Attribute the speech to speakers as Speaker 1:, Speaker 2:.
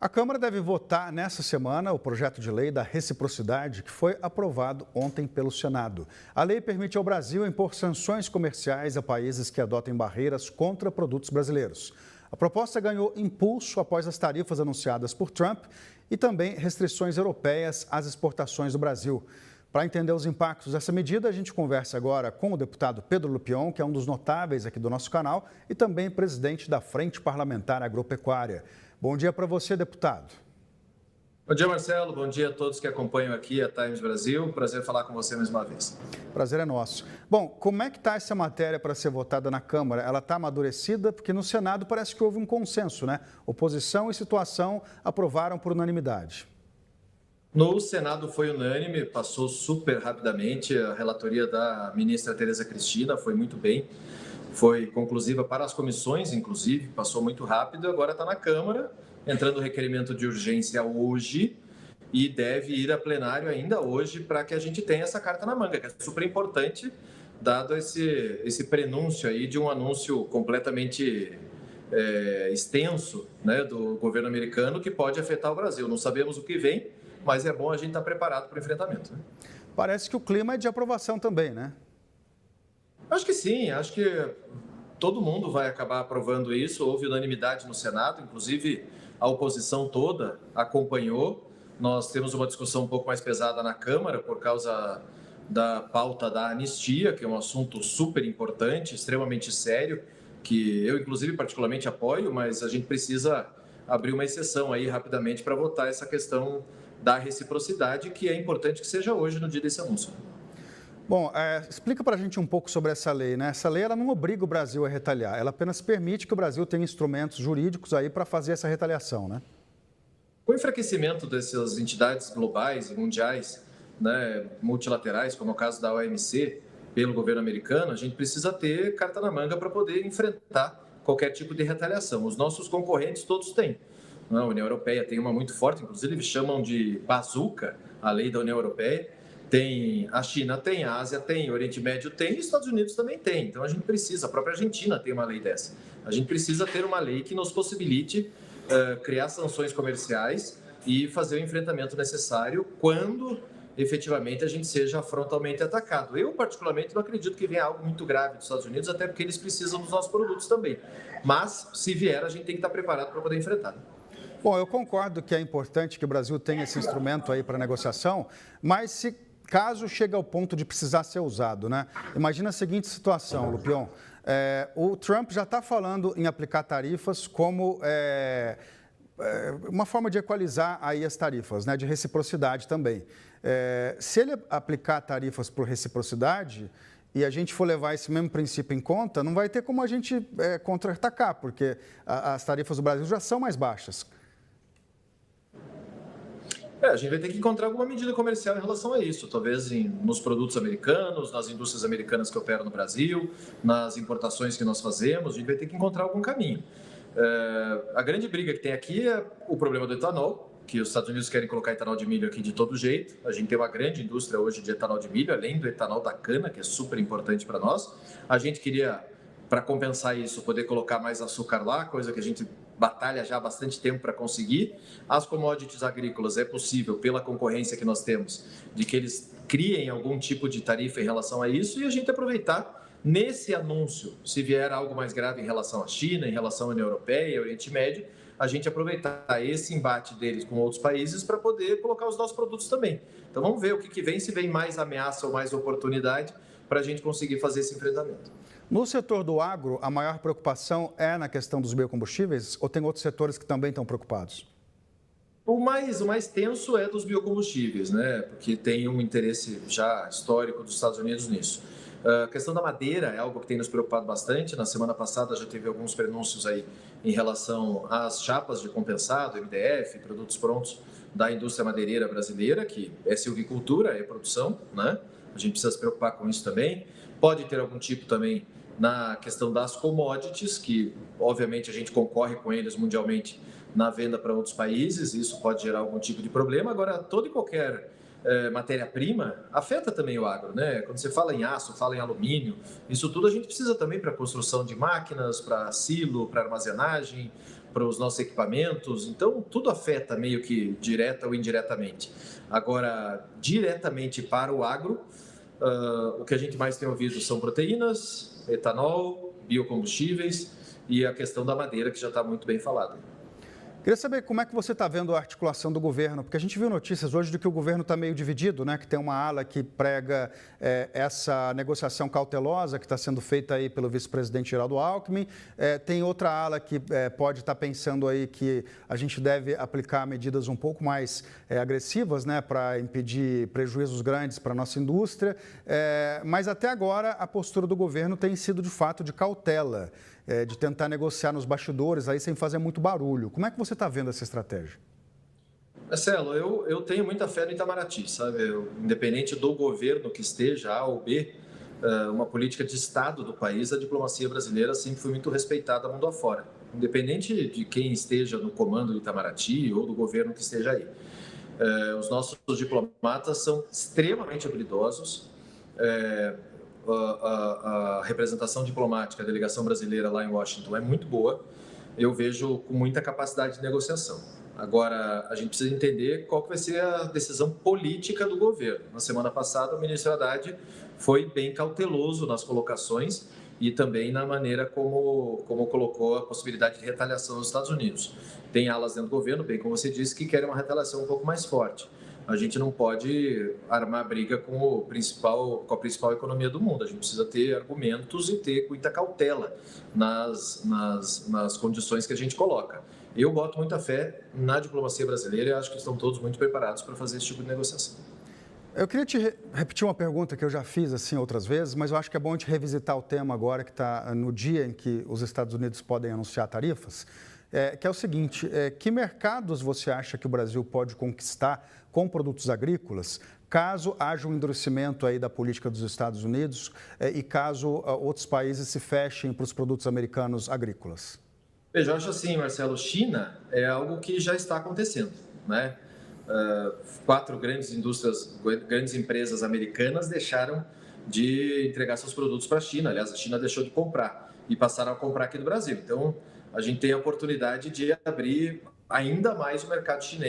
Speaker 1: A Câmara deve votar nesta semana o projeto de lei da reciprocidade que foi aprovado ontem pelo Senado. A lei permite ao Brasil impor sanções comerciais a países que adotem barreiras contra produtos brasileiros. A proposta ganhou impulso após as tarifas anunciadas por Trump e também restrições europeias às exportações do Brasil. Para entender os impactos dessa medida, a gente conversa agora com o deputado Pedro Lupion, que é um dos notáveis aqui do nosso canal e também presidente da Frente Parlamentar Agropecuária. Bom dia para você, deputado.
Speaker 2: Bom dia, Marcelo. Bom dia a todos que acompanham aqui a Times Brasil. Prazer falar com você mais uma vez.
Speaker 1: Prazer é nosso. Bom, como é que está essa matéria para ser votada na Câmara? Ela está amadurecida? Porque no Senado parece que houve um consenso, né? Oposição e situação aprovaram por unanimidade.
Speaker 2: No Senado foi unânime, passou super rapidamente. A relatoria da ministra Tereza Cristina foi muito bem. Foi conclusiva para as comissões, inclusive, passou muito rápido. Agora está na Câmara, entrando o requerimento de urgência hoje e deve ir a plenário ainda hoje para que a gente tenha essa carta na manga, que é super importante, dado esse prenúncio aí de um anúncio completamente extenso, né, do governo americano que pode afetar o Brasil. Não sabemos o que vem, mas é bom a gente estar preparado para o enfrentamento, né?
Speaker 1: Parece que o clima é de aprovação também, né?
Speaker 2: Acho que sim, acho que todo mundo vai acabar aprovando isso. Houve unanimidade no Senado, inclusive a oposição toda acompanhou. Nós temos uma discussão um pouco mais pesada na Câmara por causa da pauta da anistia, que é um assunto super importante, extremamente sério, que eu, inclusive, particularmente apoio, mas a gente precisa abrir uma exceção aí rapidamente para votar essa questão da reciprocidade, que é importante que seja hoje, no dia desse anúncio.
Speaker 1: Bom, explica para a gente um pouco sobre essa lei, né? Essa lei ela não obriga o Brasil a retaliar, ela apenas permite que o Brasil tenha instrumentos jurídicos aí para fazer essa retaliação, né?
Speaker 2: Com o enfraquecimento dessas entidades globais e mundiais, né, multilaterais, como é o caso da OMC, pelo governo americano, a gente precisa ter carta na manga para poder enfrentar qualquer tipo de retaliação. Os nossos concorrentes todos têm. A União Europeia tem uma muito forte, inclusive eles chamam de bazuca a lei da União Europeia. Tem a China, tem a Ásia, tem o Oriente Médio, tem e os Estados Unidos também tem. Então a gente precisa, a própria Argentina tem uma lei dessa. A gente precisa ter uma lei que nos possibilite criar sanções comerciais e fazer o enfrentamento necessário quando efetivamente a gente seja frontalmente atacado. Eu, particularmente, não acredito que venha algo muito grave dos Estados Unidos, até porque eles precisam dos nossos produtos também. Mas, se vier, a gente tem que estar preparado para poder enfrentar.
Speaker 1: Bom, eu concordo que é importante que o Brasil tenha esse instrumento aí para negociação, mas se caso chegue ao ponto de precisar ser usado, né? Imagina a seguinte situação, Lupion. O Trump já está falando em aplicar tarifas como uma forma de equalizar aí as tarifas, né? De reciprocidade também. Se ele aplicar tarifas por reciprocidade e a gente for levar esse mesmo princípio em conta, não vai ter como a gente contra-atacar, porque as tarifas do Brasil já são mais baixas.
Speaker 2: A gente vai ter que encontrar alguma medida comercial em relação a isso, talvez nos produtos americanos, nas indústrias americanas que operam no Brasil, nas importações que nós fazemos, a gente vai ter que encontrar algum caminho. A grande briga que tem aqui é o problema do etanol, que os Estados Unidos querem colocar etanol de milho aqui de todo jeito. A gente tem uma grande indústria hoje de etanol de milho, além do etanol da cana, que é super importante para nós. A gente queria, para compensar isso, poder colocar mais açúcar lá, coisa que a gente batalha já há bastante tempo para conseguir. As commodities agrícolas é possível, pela concorrência que nós temos, de que eles criem algum tipo de tarifa em relação a isso e a gente aproveitar nesse anúncio, se vier algo mais grave em relação à China, em relação à União Europeia, Oriente Médio, a gente aproveitar esse embate deles com outros países para poder colocar os nossos produtos também. Então vamos ver o que vem, se vem mais ameaça ou mais oportunidade para a gente conseguir fazer esse enfrentamento.
Speaker 1: No setor do agro, a maior preocupação é na questão dos biocombustíveis ou tem outros setores que também estão preocupados?
Speaker 2: O mais tenso é dos biocombustíveis, né? Porque tem um interesse já histórico dos Estados Unidos nisso. A questão da madeira é algo que tem nos preocupado bastante. Na semana passada já teve alguns prenúncios aí em relação às chapas de compensado, MDF, produtos prontos da indústria madeireira brasileira, que é silvicultura, é produção, né? A gente precisa se preocupar com isso também. Pode ter algum tipo também na questão das commodities, que obviamente a gente concorre com eles mundialmente na venda para outros países, isso pode gerar algum tipo de problema. Agora, toda e qualquer matéria-prima afeta também o agro, né? Quando você fala em aço, fala em alumínio, isso tudo a gente precisa também para a construção de máquinas, para silo, para armazenagem, para os nossos equipamentos. Então, tudo afeta meio que direta ou indiretamente. Agora, diretamente para o agro, o que a gente mais tem ouvido são proteínas, etanol, biocombustíveis e a questão da madeira, que já está muito bem falada.
Speaker 1: Queria saber como é que você está vendo a articulação do governo, porque a gente viu notícias hoje de que o governo está meio dividido, né? Que tem uma ala que prega essa negociação cautelosa que está sendo feita aí pelo vice-presidente Geraldo Alckmin, tem outra ala que pode estar pensando aí que a gente deve aplicar medidas um pouco mais agressivas, né? Para impedir prejuízos grandes para a nossa indústria, mas até agora a postura do governo tem sido de fato de cautela, de tentar negociar nos bastidores aí sem fazer muito barulho. Como é que você está vendo essa estratégia?
Speaker 2: Marcelo, eu tenho muita fé no Itamaraty, sabe? Independente do governo que esteja, A ou B, uma política de Estado do país, a diplomacia brasileira sempre foi muito respeitada mundo afora. Independente de quem esteja no comando do Itamaraty ou do governo que esteja aí. Os nossos diplomatas são extremamente habilidosos. A representação diplomática, a delegação brasileira lá em Washington é muito boa. Eu vejo com muita capacidade de negociação. Agora, a gente precisa entender qual que vai ser a decisão política do governo. Na semana passada, o ministro Haddad foi bem cauteloso nas colocações e também na maneira como colocou a possibilidade de retaliação nos Estados Unidos. Tem alas dentro do governo, bem como você disse, que querem uma retaliação um pouco mais forte. A gente não pode armar briga com a principal economia do mundo. A gente precisa ter argumentos e ter muita cautela nas condições que a gente coloca. Eu boto muita fé na diplomacia brasileira e acho que estão todos muito preparados para fazer esse tipo de negociação.
Speaker 1: Eu queria te repetir uma pergunta que eu já fiz assim outras vezes, mas eu acho que é bom a gente revisitar o tema agora que está no dia em que os Estados Unidos podem anunciar tarifas, que é o seguinte: que mercados você acha que o Brasil pode conquistar com produtos agrícolas, caso haja um endurecimento aí da política dos Estados Unidos e caso outros países se fechem para os produtos americanos agrícolas?
Speaker 2: Veja, eu acho assim, Marcelo, China é algo que já está acontecendo, né? 4 grandes empresas americanas deixaram de entregar seus produtos para a China. Aliás, a China deixou de comprar e passaram a comprar aqui no Brasil. Então, a gente tem a oportunidade de abrir ainda mais o mercado chinês